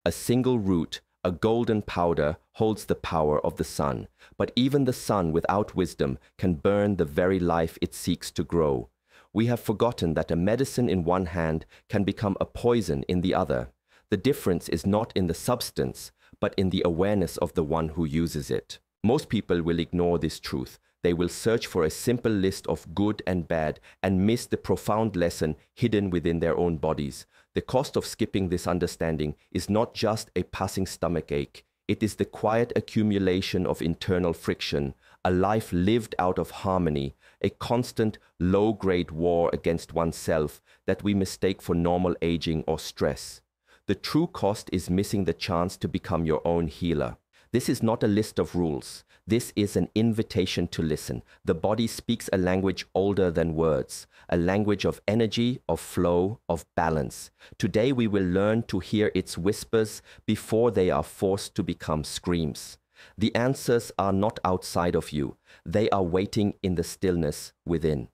A single root, a golden powder, holds the power of the sun. But even the sun without wisdom can burn the very life it seeks to grow. We have forgotten that a medicine in one hand can become a poison in the other. The difference is not in the substance, but in the awareness of the one who uses it. Most people will ignore this truth. They will search for a simple list of good and bad and miss the profound lesson hidden within their own bodies. The cost of skipping this understanding is not just a passing stomachache. It is the quiet accumulation of internal friction, a life lived out of harmony, a constant low-grade war against oneself that we mistake for normal aging or stress. The true cost is missing the chance to become your own healer. This is not a list of rules. This is an invitation to listen. The body speaks a language older than words, a language of energy, of flow, of balance. Today we will learn to hear its whispers before they are forced to become screams. The answers are not outside of you. They are waiting in the stillness within.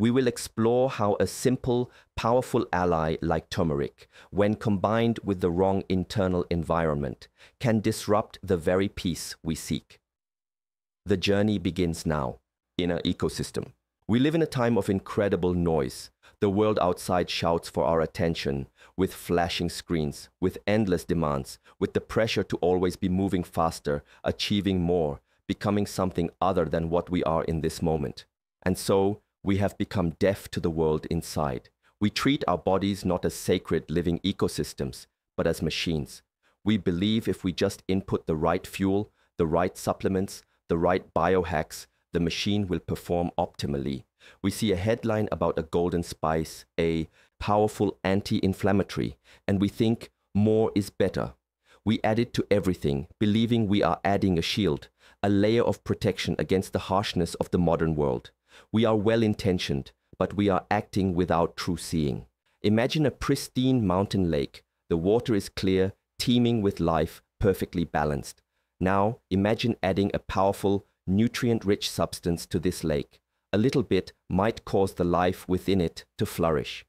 We will explore how a simple, powerful ally like turmeric, when combined with the wrong internal environment, can disrupt the very peace we seek. The journey begins now, in our ecosystem. We live in a time of incredible noise. The world outside shouts for our attention, with flashing screens, with endless demands, with the pressure to always be moving faster, achieving more, becoming something other than what we are in this moment. And so, we have become deaf to the world inside. We treat our bodies not as sacred living ecosystems, but as machines. We believe if we just input the right fuel, the right supplements, the right biohacks, the machine will perform optimally. We see a headline about a golden spice, a powerful anti-inflammatory, and we think more is better. We add it to everything, believing we are adding a shield, a layer of protection against the harshness of the modern world. We are well-intentioned, but we are acting without true seeing. Imagine a pristine mountain lake. The water is clear, teeming with life, perfectly balanced. Now, imagine adding a powerful, nutrient-rich substance to this lake. A little bit might cause the life within it to flourish.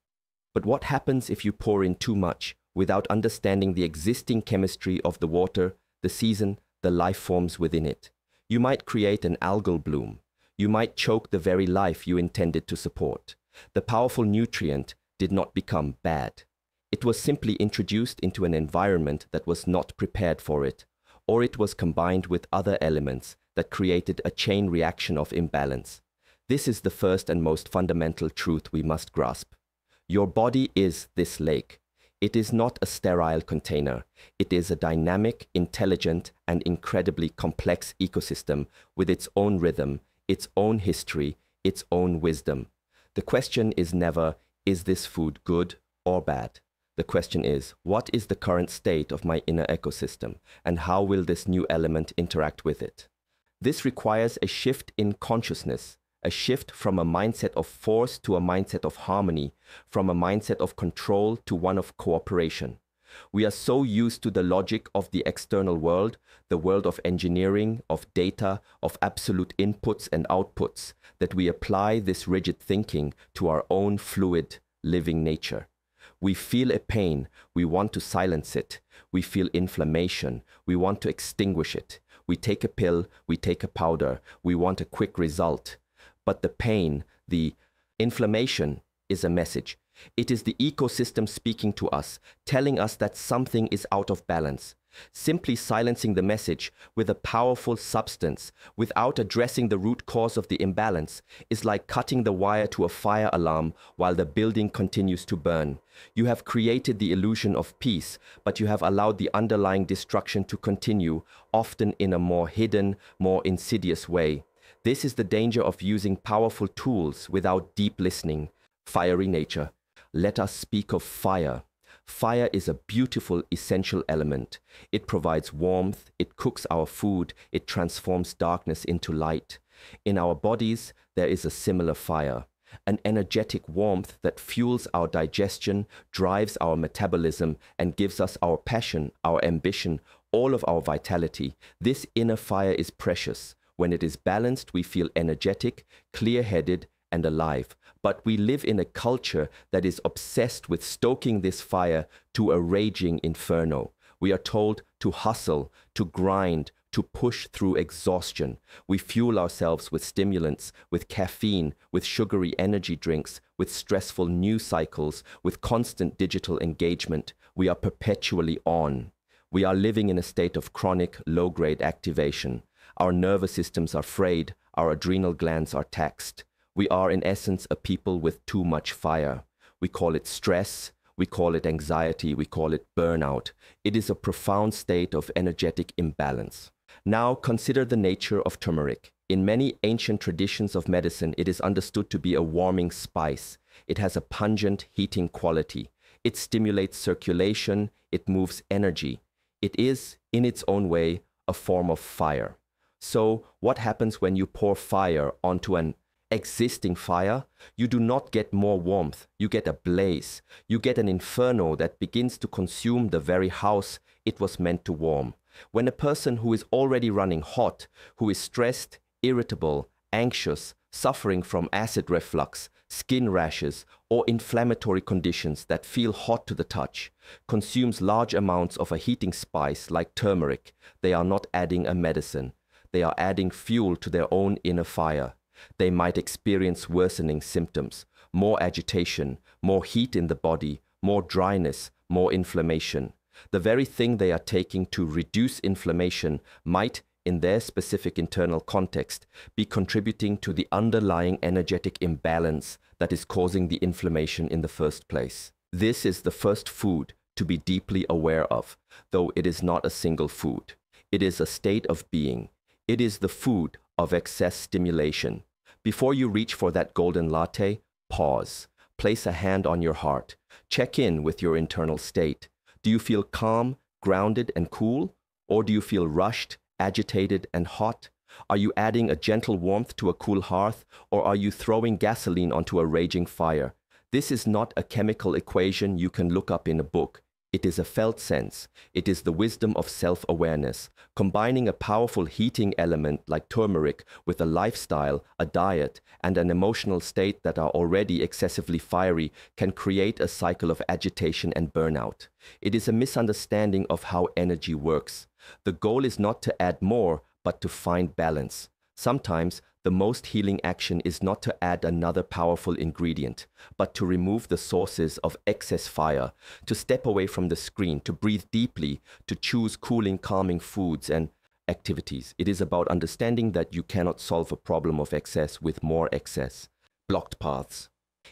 But what happens if you pour in too much, without understanding the existing chemistry of the water, the season, the life forms within it? You might create an algal bloom. You might choke the very life you intended to support. The powerful nutrient did not become bad. It was simply introduced into an environment that was not prepared for it, or it was combined with other elements that created a chain reaction of imbalance. This is the first and most fundamental truth we must grasp. Your body is this lake. It is not a sterile container. It is a dynamic, intelligent, and incredibly complex ecosystem with its own rhythm, its own history, its own wisdom. The question is never, is this food good or bad? The question is, what is the current state of my inner ecosystem, and how will this new element interact with it? This requires a shift in consciousness, a shift from a mindset of force to a mindset of harmony, from a mindset of control to one of cooperation. We are so used to the logic of the external world, the world of engineering, of data, of absolute inputs and outputs, that we apply this rigid thinking to our own fluid, living nature. We feel a pain, we want to silence it. We feel inflammation, we want to extinguish it. We take a pill, we take a powder, we want a quick result. But the pain, the inflammation is a message. It is the ecosystem speaking to us, telling us that something is out of balance. Simply silencing the message with a powerful substance without addressing the root cause of the imbalance is like cutting the wire to a fire alarm while the building continues to burn. You have created the illusion of peace, but you have allowed the underlying destruction to continue, often in a more hidden, more insidious way. This is the danger of using powerful tools without deep listening. Fiery nature. Let us speak of fire. Fire is a beautiful, essential element. It provides warmth, it cooks our food, it transforms darkness into light. In our bodies, there is a similar fire, an energetic warmth that fuels our digestion, drives our metabolism, and gives us our passion, our ambition, all of our vitality. This inner fire is precious. When it is balanced, we feel energetic, clear-headed, and alive. But we live in a culture that is obsessed with stoking this fire to a raging inferno. We are told to hustle, to grind, to push through exhaustion. We fuel ourselves with stimulants, with caffeine, with sugary energy drinks, with stressful news cycles, with constant digital engagement. We are perpetually on. We are living in a state of chronic low-grade activation. Our nervous systems are frayed, our adrenal glands are taxed. We are in essence a people with too much fire. We call it stress, we call it anxiety, we call it burnout. It is a profound state of energetic imbalance. Now consider the nature of turmeric. In many ancient traditions of medicine, it is understood to be a warming spice. It has a pungent, heating quality. It stimulates circulation, it moves energy. It is, in its own way, a form of fire. So, what happens when you pour fire onto an existing fire? You do not get more warmth, you get a blaze. You get an inferno that begins to consume the very house it was meant to warm. When a person who is already running hot, who is stressed, irritable, anxious, suffering from acid reflux, skin rashes, or inflammatory conditions that feel hot to the touch, consumes large amounts of a heating spice like turmeric, they are not adding a medicine. They are adding fuel to their own inner fire. They might experience worsening symptoms, more agitation, more heat in the body, more dryness, more inflammation. The very thing they are taking to reduce inflammation might, in their specific internal context, be contributing to the underlying energetic imbalance that is causing the inflammation in the first place. This is the first food to be deeply aware of, though it is not a single food. It is a state of being. It is the food of excess stimulation. Before you reach for that golden latte, pause. Place a hand on your heart. Check in with your internal state. Do you feel calm, grounded, and cool? Or do you feel rushed, agitated, and hot? Are you adding a gentle warmth to a cool hearth, or are you throwing gasoline onto a raging fire? This is not a chemical equation you can look up in a book. It is a felt sense. It is the wisdom of self-awareness. Combining a powerful heating element like turmeric with a lifestyle, a diet, and an emotional state that are already excessively fiery can create a cycle of agitation and burnout. It is a misunderstanding of how energy works. The goal is not to add more, but to find balance. Sometimes, the most healing action is not to add another powerful ingredient, but to remove the sources of excess fire, to step away from the screen, to breathe deeply, to choose cooling, calming foods and activities. It is about understanding that you cannot solve a problem of excess with more excess. Blocked paths.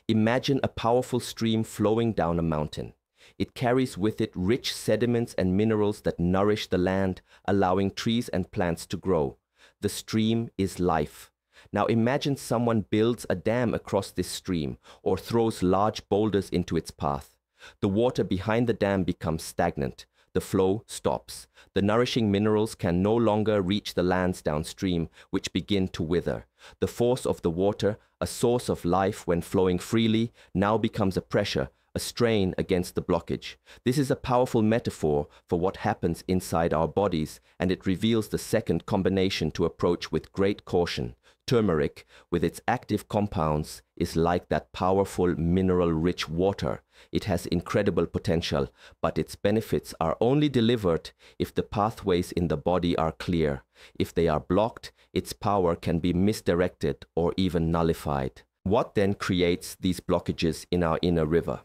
Imagine a powerful stream flowing down a mountain. It carries with it rich sediments and minerals that nourish the land, allowing trees and plants to grow. The stream is life. Now imagine someone builds a dam across this stream or throws large boulders into its path. The water behind the dam becomes stagnant. The flow stops. The nourishing minerals can no longer reach the lands downstream, which begin to wither. The force of the water, a source of life when flowing freely, now becomes a pressure, a strain against the blockage. This is a powerful metaphor for what happens inside our bodies, and it reveals the second combination to approach with great caution. Turmeric, with its active compounds, is like that powerful mineral-rich water. It has incredible potential, but its benefits are only delivered if the pathways in the body are clear. If they are blocked, its power can be misdirected or even nullified. What then creates these blockages in our inner river?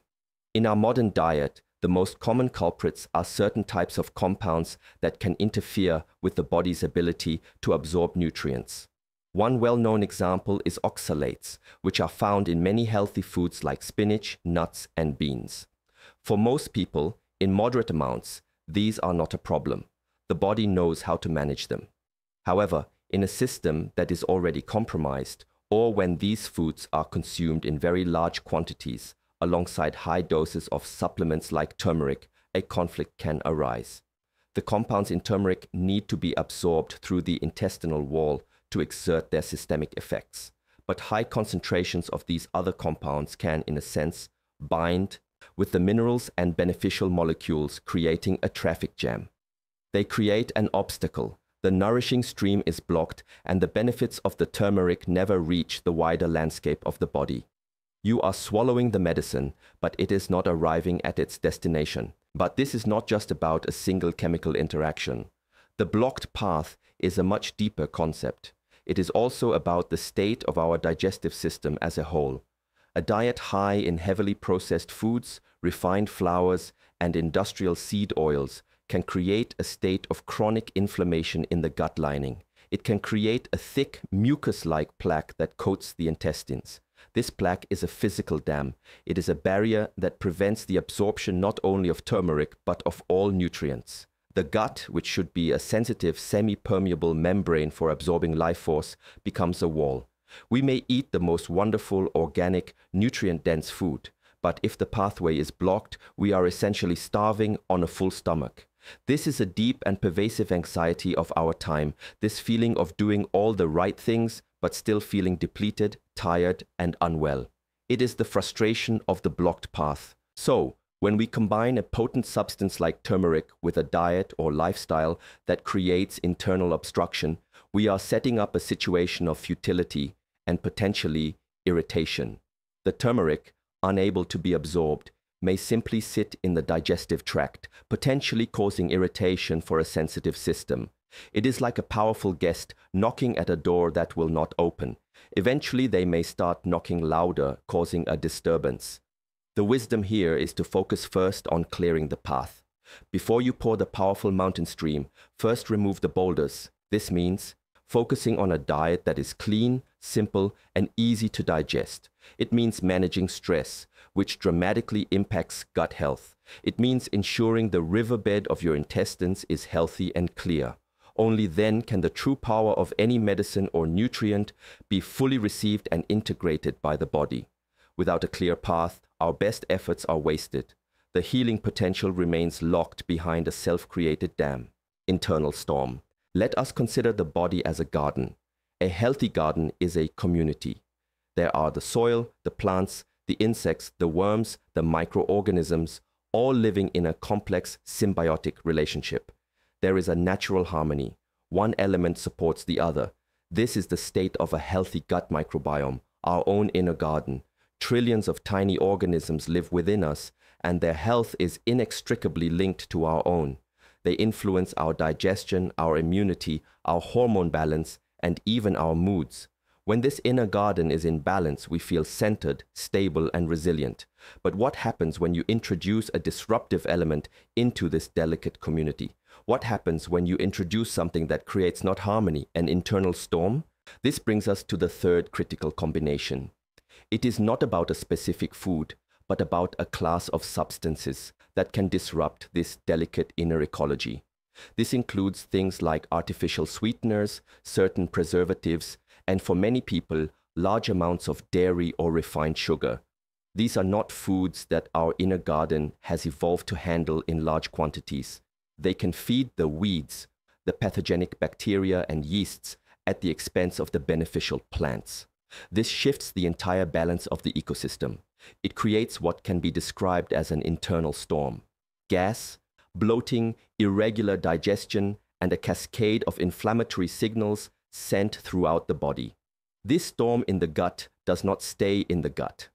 In our modern diet, the most common culprits are certain types of compounds that can interfere with the body's ability to absorb nutrients. One well-known example is oxalates, which are found in many healthy foods like spinach, nuts, and beans. For most people, in moderate amounts, these are not a problem. The body knows how to manage them. However, in a system that is already compromised, or when these foods are consumed in very large quantities, alongside high doses of supplements like turmeric, a conflict can arise. The compounds in turmeric need to be absorbed through the intestinal wall to exert their systemic effects. But high concentrations of these other compounds can, in a sense, bind with the minerals and beneficial molecules, creating a traffic jam. They create an obstacle. The nourishing stream is blocked, and the benefits of the turmeric never reach the wider landscape of the body. You are swallowing the medicine, but it is not arriving at its destination. But this is not just about a single chemical interaction. The blocked path is a much deeper concept. It is also about the state of our digestive system as a whole. A diet high in heavily processed foods, refined flours, and industrial seed oils can create a state of chronic inflammation in the gut lining. It can create a thick, mucus-like plaque that coats the intestines. This plaque is a physical dam. It is a barrier that prevents the absorption not only of turmeric, but of all nutrients. The gut, which should be a sensitive, semi-permeable membrane for absorbing life force, becomes a wall. We may eat the most wonderful, organic, nutrient-dense food, but if the pathway is blocked, we are essentially starving on a full stomach. This is a deep and pervasive anxiety of our time, this feeling of doing all the right things, but still feeling depleted, tired, and unwell. It is the frustration of the blocked path. So, when we combine a potent substance like turmeric with a diet or lifestyle that creates internal obstruction, we are setting up a situation of futility and potentially irritation. The turmeric, unable to be absorbed, may simply sit in the digestive tract, potentially causing irritation for a sensitive system. It is like a powerful guest knocking at a door that will not open. Eventually, they may start knocking louder, causing a disturbance. The wisdom here is to focus first on clearing the path. Before you pour the powerful mountain stream, first remove the boulders. This means focusing on a diet that is clean, simple, and easy to digest. It means managing stress, which dramatically impacts gut health. It means ensuring the riverbed of your intestines is healthy and clear. Only then can the true power of any medicine or nutrient be fully received and integrated by the body. Without a clear path, our best efforts are wasted. The healing potential remains locked behind a self-created dam. Internal storm. Let us consider the body as a garden. A healthy garden is a community. There are the soil, the plants, the insects, the worms, the microorganisms, all living in a complex symbiotic relationship. There is a natural harmony. One element supports the other. This is the state of a healthy gut microbiome, our own inner garden. Trillions of tiny organisms live within us, and their health is inextricably linked to our own. They influence our digestion, our immunity, our hormone balance, and even our moods. When this inner garden is in balance, we feel centered, stable, and resilient. But what happens when you introduce a disruptive element into this delicate community? What happens when you introduce something that creates not harmony, an internal storm? This brings us to the third critical combination. It is not about a specific food, but about a class of substances that can disrupt this delicate inner ecology. This includes things like artificial sweeteners, certain preservatives, and for many people, large amounts of dairy or refined sugar. These are not foods that our inner garden has evolved to handle in large quantities. They can feed the weeds, the pathogenic bacteria and yeasts, at the expense of the beneficial plants. This shifts the entire balance of the ecosystem. It creates what can be described as an internal storm. Gas, bloating, irregular digestion, and a cascade of inflammatory signals sent throughout the body. This storm in the gut does not stay in the gut.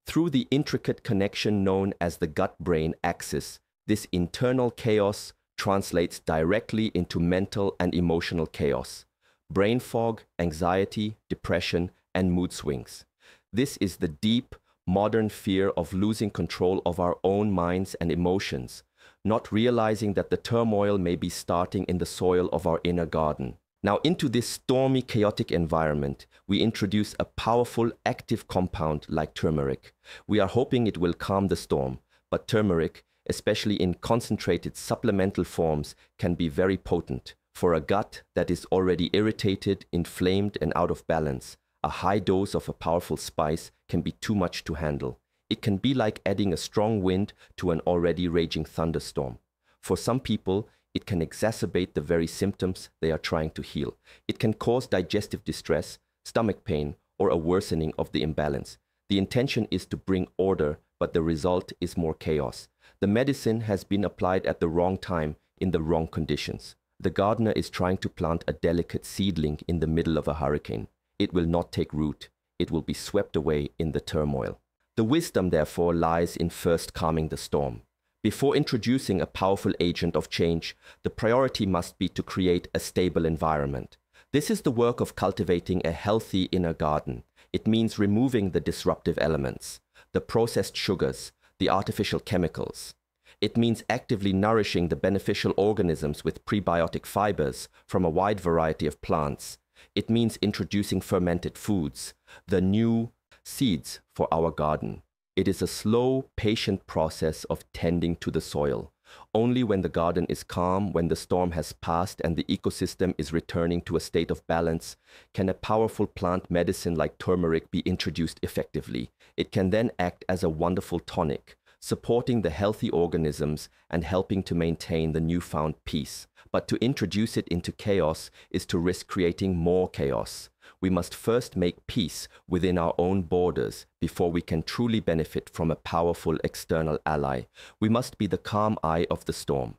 Through the intricate connection known as the gut-brain axis, this internal chaos translates directly into mental and emotional chaos. Brain fog, anxiety, depression, and mood swings. This is the deep, modern fear of losing control of our own minds and emotions, not realizing that the turmoil may be starting in the soil of our inner garden. Now, into this stormy, chaotic environment, we introduce a powerful, active compound like turmeric. We are hoping it will calm the storm, but turmeric, especially in concentrated supplemental forms, can be very potent. For a gut that is already irritated, inflamed, and out of balance, a high dose of a powerful spice can be too much to handle. It can be like adding a strong wind to an already raging thunderstorm. For some people, it can exacerbate the very symptoms they are trying to heal. It can cause digestive distress, stomach pain, or a worsening of the imbalance. The intention is to bring order, but the result is more chaos. The medicine has been applied at the wrong time, in the wrong conditions. The gardener is trying to plant a delicate seedling in the middle of a hurricane. It will not take root. It will be swept away in the turmoil. The wisdom, therefore, lies in first calming the storm. Before introducing a powerful agent of change, the priority must be to create a stable environment. This is the work of cultivating a healthy inner garden. It means removing the disruptive elements, the processed sugars, the artificial chemicals. It means actively nourishing the beneficial organisms with prebiotic fibers from a wide variety of plants. It means introducing fermented foods, the new seeds for our garden. It is a slow, patient process of tending to the soil. Only when the garden is calm, when the storm has passed and the ecosystem is returning to a state of balance, can a powerful plant medicine like turmeric be introduced effectively. It can then act as a wonderful tonic, supporting the healthy organisms and helping to maintain the newfound peace. But to introduce it into chaos is to risk creating more chaos. We must first make peace within our own borders before we can truly benefit from a powerful external ally. We must be the calm eye of the storm.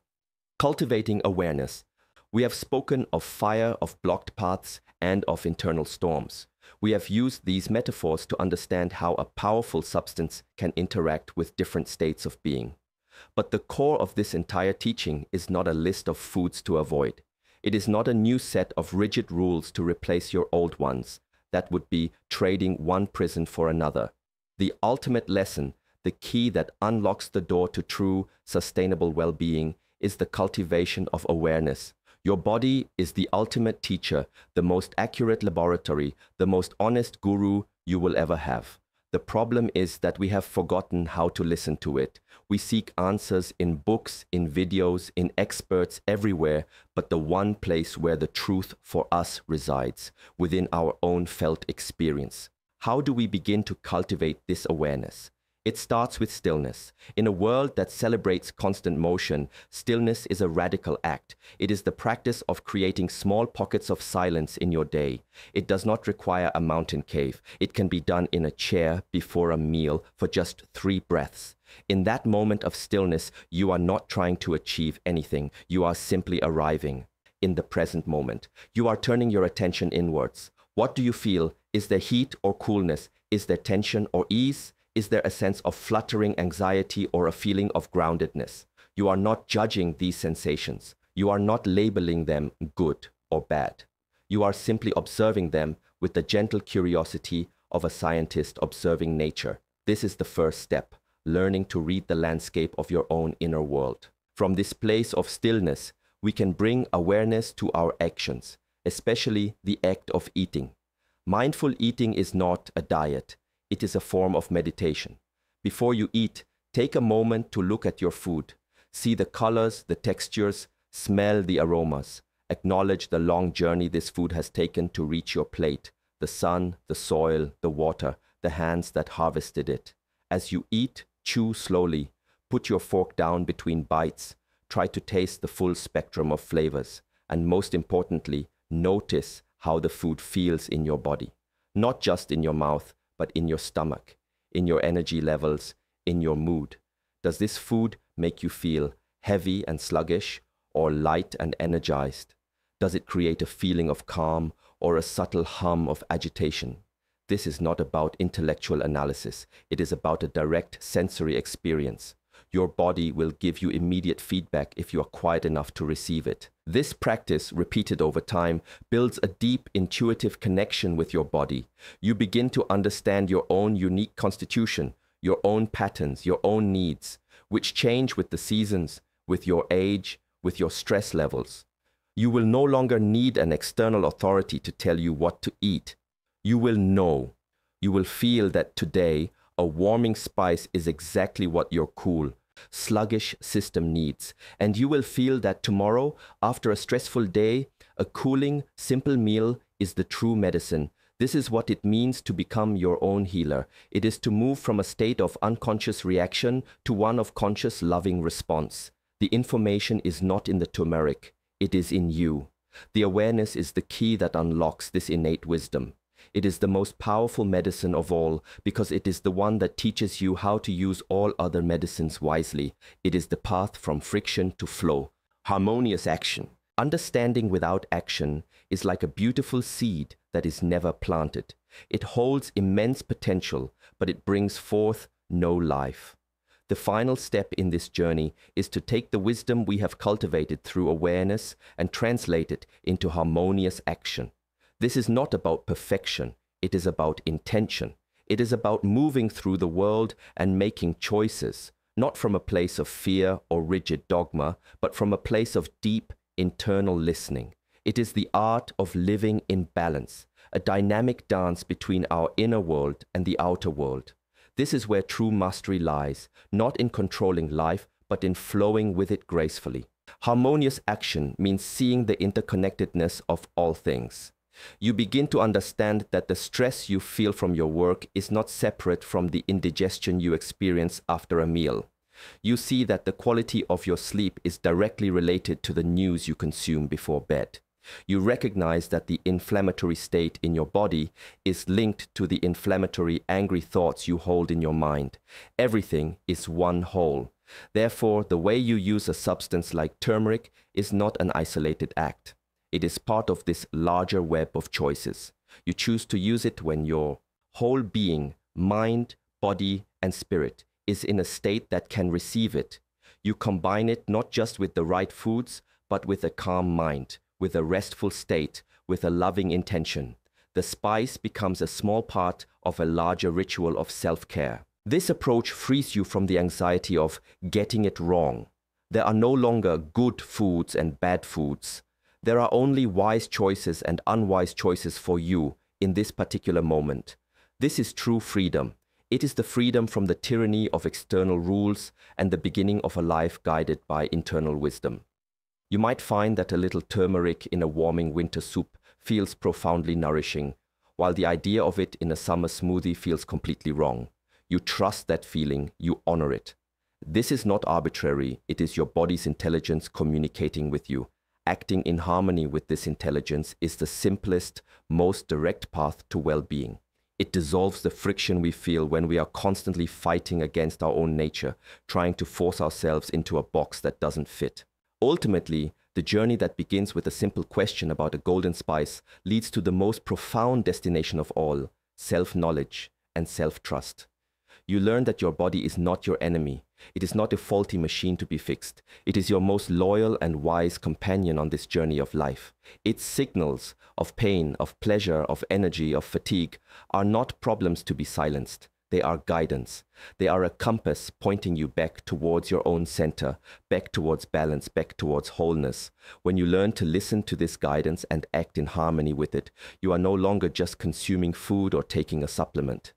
Cultivating awareness. We have spoken of fire, of blocked paths, and of internal storms. We have used these metaphors to understand how a powerful substance can interact with different states of being. But the core of this entire teaching is not a list of foods to avoid. It is not a new set of rigid rules to replace your old ones. That would be trading one prison for another. The ultimate lesson, the key that unlocks the door to true, sustainable well-being, is the cultivation of awareness. Your body is the ultimate teacher, the most accurate laboratory, the most honest guru you will ever have. The problem is that we have forgotten how to listen to it. We seek answers in books, in videos, in experts everywhere, but the one place where the truth for us resides, within our own felt experience. How do we begin to cultivate this awareness? It starts with stillness. In a world that celebrates constant motion, stillness is a radical act. It is the practice of creating small pockets of silence in your day. It does not require a mountain cave. It can be done in a chair before a meal for just 3 breaths. In that moment of stillness, you are not trying to achieve anything. You are simply arriving in the present moment. You are turning your attention inwards. What do you feel? Is there heat or coolness? Is there tension or ease? Is there a sense of fluttering anxiety or a feeling of groundedness? You are not judging these sensations. You are not labeling them good or bad. You are simply observing them with the gentle curiosity of a scientist observing nature. This is the first step, learning to read the landscape of your own inner world. From this place of stillness, we can bring awareness to our actions, especially the act of eating. Mindful eating is not a diet. It is a form of meditation. Before you eat, take a moment to look at your food. See the colors, the textures, smell the aromas. Acknowledge the long journey this food has taken to reach your plate, the sun, the soil, the water, the hands that harvested it. As you eat, chew slowly. Put your fork down between bites. Try to taste the full spectrum of flavors. And most importantly, notice how the food feels in your body. Not just in your mouth, but in your stomach, in your energy levels, in your mood. Does this food make you feel heavy and sluggish, or light and energized? Does it create a feeling of calm or a subtle hum of agitation? This is not about intellectual analysis. It is about a direct sensory experience. Your body will give you immediate feedback if you are quiet enough to receive it. This practice, repeated over time, builds a deep intuitive connection with your body. You begin to understand your own unique constitution, your own patterns, your own needs, which change with the seasons, with your age, with your stress levels. You will no longer need an external authority to tell you what to eat. You will know. You will feel that today, a warming spice is exactly what your cool, sluggish system needs. And you will feel that tomorrow, after a stressful day, a cooling, simple meal is the true medicine. This is what it means to become your own healer. It is to move from a state of unconscious reaction to one of conscious, loving response. The information is not in the turmeric. It is in you. The awareness is the key that unlocks this innate wisdom. It is the most powerful medicine of all because it is the one that teaches you how to use all other medicines wisely. It is the path from friction to flow, harmonious action. Understanding without action is like a beautiful seed that is never planted. It holds immense potential, but it brings forth no life. The The final step in this journey is to take the wisdom we have cultivated through awareness and translate it into harmonious action. This is not about perfection, it is about intention. It is about moving through the world and making choices, not from a place of fear or rigid dogma, but from a place of deep internal listening. It is the art of living in balance, a dynamic dance between our inner world and the outer world. This is where true mastery lies, not in controlling life, but in flowing with it gracefully. Harmonious action means seeing the interconnectedness of all things. You begin to understand that the stress you feel from your work is not separate from the indigestion you experience after a meal. You see that the quality of your sleep is directly related to the news you consume before bed. You recognize that the inflammatory state in your body is linked to the inflammatory, angry thoughts you hold in your mind. Everything is one whole. Therefore, the way you use a substance like turmeric is not an isolated act. It is part of this larger web of choices. You choose to use it when your whole being, mind, body, and spirit is in a state that can receive it. You combine it not just with the right foods, but with a calm mind, with a restful state, with a loving intention. The spice becomes a small part of a larger ritual of self-care. This approach frees you from the anxiety of getting it wrong. There are no longer good foods and bad foods. There are only wise choices and unwise choices for you in this particular moment. This is true freedom. It is the freedom from the tyranny of external rules and the beginning of a life guided by internal wisdom. You might find that a little turmeric in a warming winter soup feels profoundly nourishing, while the idea of it in a summer smoothie feels completely wrong. You trust that feeling, you honor it. This is not arbitrary, it is your body's intelligence communicating with you. Acting in harmony with this intelligence is the simplest, most direct path to well-being. It dissolves the friction we feel when we are constantly fighting against our own nature, trying to force ourselves into a box that doesn't fit. Ultimately, the journey that begins with a simple question about a golden spice leads to the most profound destination of all, self-knowledge and self-trust. You learn that your body is not your enemy. It is not a faulty machine to be fixed. It is your most loyal and wise companion on this journey of life. Its signals of pain, of pleasure, of energy, of fatigue are not problems to be silenced. They are guidance. They are a compass pointing you back towards your own center, back towards balance, back towards wholeness. When you learn to listen to this guidance and act in harmony with it, you are no longer just consuming food or taking a supplement.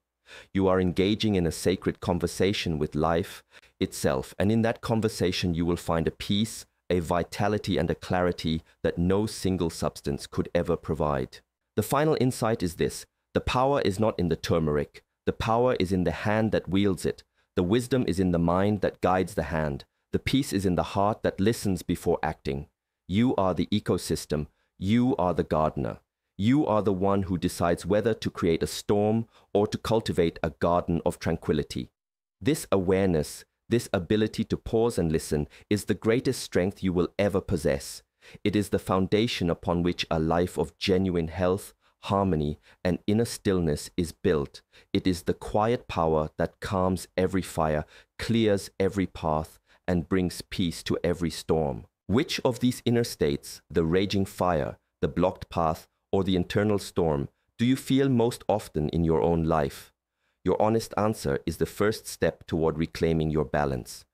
You are engaging in a sacred conversation with life itself, and in that conversation you will find a peace, a vitality, and a clarity that no single substance could ever provide. The final insight is this: the power is not in the turmeric. The power is in the hand that wields it. The wisdom is in the mind that guides the hand. The peace is in the heart that listens before acting. You are the ecosystem. You are the gardener. You are the one who decides whether to create a storm or to cultivate a garden of tranquility. This awareness, this ability to pause and listen, is the greatest strength you will ever possess. It is the foundation upon which a life of genuine health, harmony, and inner stillness is built. It is the quiet power that calms every fire, clears every path, and brings peace to every storm. Which of these inner states, the raging fire, the blocked path, or the internal storm, do you feel most often in your own life? Your honest answer is the first step toward reclaiming your balance.